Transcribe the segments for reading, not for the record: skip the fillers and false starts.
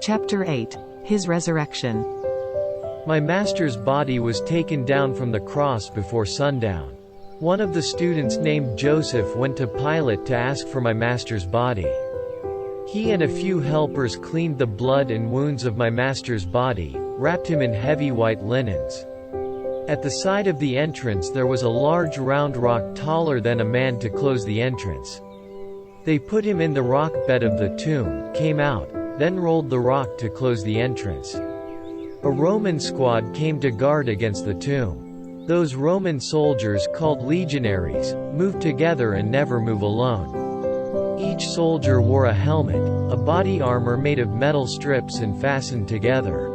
Chapter 8. His Resurrection. My master's body was taken down from the cross before sundown. One of the students named Joseph went to Pilate to ask for my master's body. He and a few helpers cleaned the blood and wounds of my master's body, wrapped him in heavy white linens. At the side of the entrance there was a large round rock taller than a man to close the entrance. They put him in the rock bed of the tomb, came out, then rolled the rock to close the entrance. A Roman squad came to guard against the tomb. Those Roman soldiers, called legionaries, moved together and never move alone. Each soldier wore a helmet, a body armor made of metal strips and fastened together.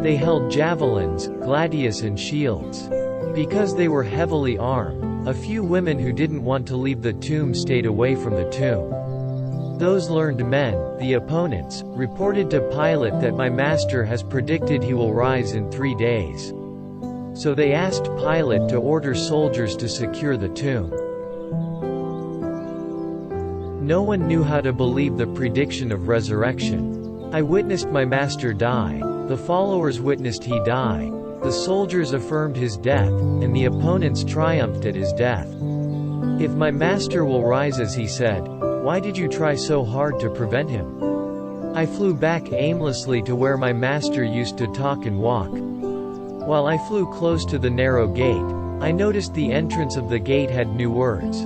They held javelins, gladius and shields. Because they were heavily armed, a few women who didn't want to leave the tomb stayed away from the tomb. Those learned men, the opponents, reported to Pilate that my master has predicted he will rise in 3 days. So they asked Pilate to order soldiers to secure the tomb. No one knew how to believe the prediction of resurrection. I witnessed my master die, the followers witnessed he die, the soldiers affirmed his death, and the opponents triumphed at his death. If my master will rise as he said, why did you try so hard to prevent him? I flew back aimlessly to where my master used to talk and walk. While I flew close to the narrow gate, I noticed the entrance of the gate had new words.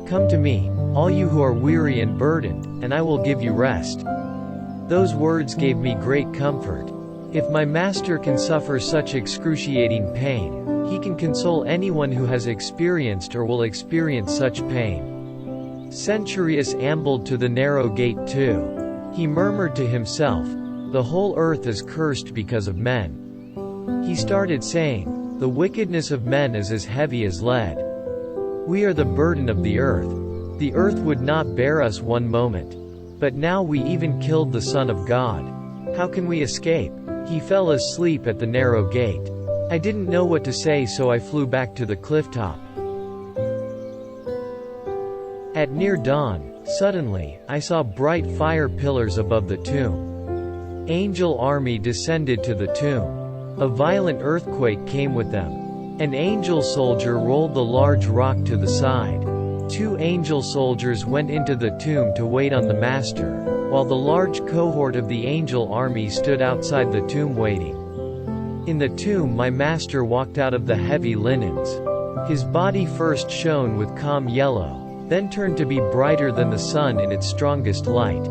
Come to me, all you who are weary and burdened, and I will give you rest. Those words gave me great comfort. If my master can suffer such excruciating pain, he can console anyone who has experienced or will experience such pain. Centurius ambled to the narrow gate too. He murmured to himself, the whole earth is cursed because of men. He started saying, the wickedness of men is as heavy as lead. We are the burden of the earth. The earth would not bear us one moment. But now we even killed the Son of God. How can we escape? He fell asleep at the narrow gate. I didn't know what to say, so I flew back to the cliff top. At near dawn, suddenly, I saw bright fire pillars above the tomb. Angel army descended to the tomb. A violent earthquake came with them. An angel soldier rolled the large rock to the side. 2 angel soldiers went into the tomb to wait on the master, while the large cohort of the angel army stood outside the tomb waiting. In the tomb my master walked out of the heavy linens. His body first shone with calm yellow, then turned to be brighter than the sun in its strongest light.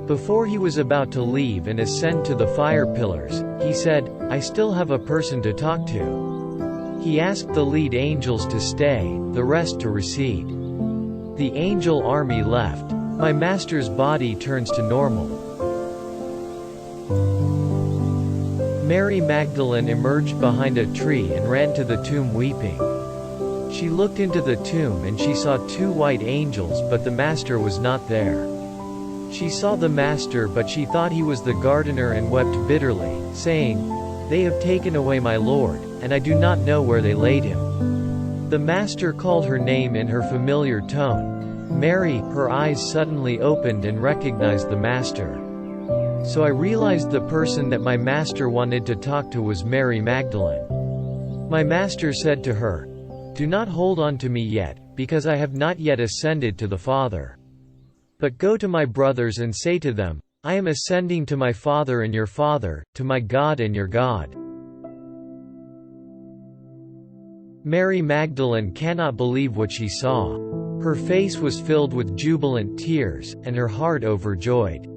Before he was about to leave and ascend to the fire pillars, he said, I still have a person to talk to. He asked the lead angels to stay, the rest to recede. The angel army left. My master's body turns to normal. Mary Magdalene emerged behind a tree and ran to the tomb weeping. She looked into the tomb and she saw 2 white angels, but the master was not there. She saw the master, but she thought he was the gardener and wept bitterly, saying, They have taken away my Lord, and I do not know where they laid him. The master called her name in her familiar tone. Mary, her eyes suddenly opened and recognized the master. So I realized the person that my master wanted to talk to was Mary Magdalene. My master said to her, Do not hold on to me yet, because I have not yet ascended to the Father. But go to my brothers and say to them, I am ascending to my Father and your Father, to my God and your God. Mary Magdalene cannot believe what she saw. Her face was filled with jubilant tears, and her heart overjoyed.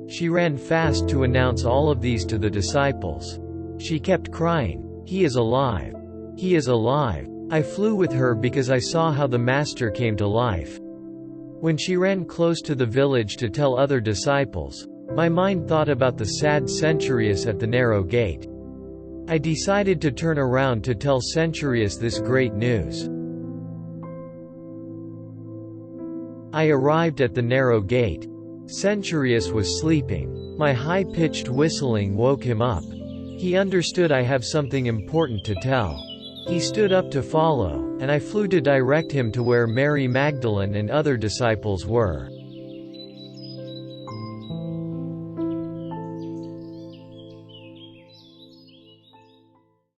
She ran fast to announce all of these to the disciples. She kept crying, He is alive! He is alive! I flew with her because I saw how the Master came to life. When she ran close to the village to tell other disciples, my mind thought about the sad Centurius at the narrow gate. I decided to turn around to tell Centurius this great news. I arrived at the narrow gate. Centurius was sleeping. My high-pitched whistling woke him up. He understood I have something important to tell. He stood up to follow, and I flew to direct him to where Mary Magdalene and other disciples were.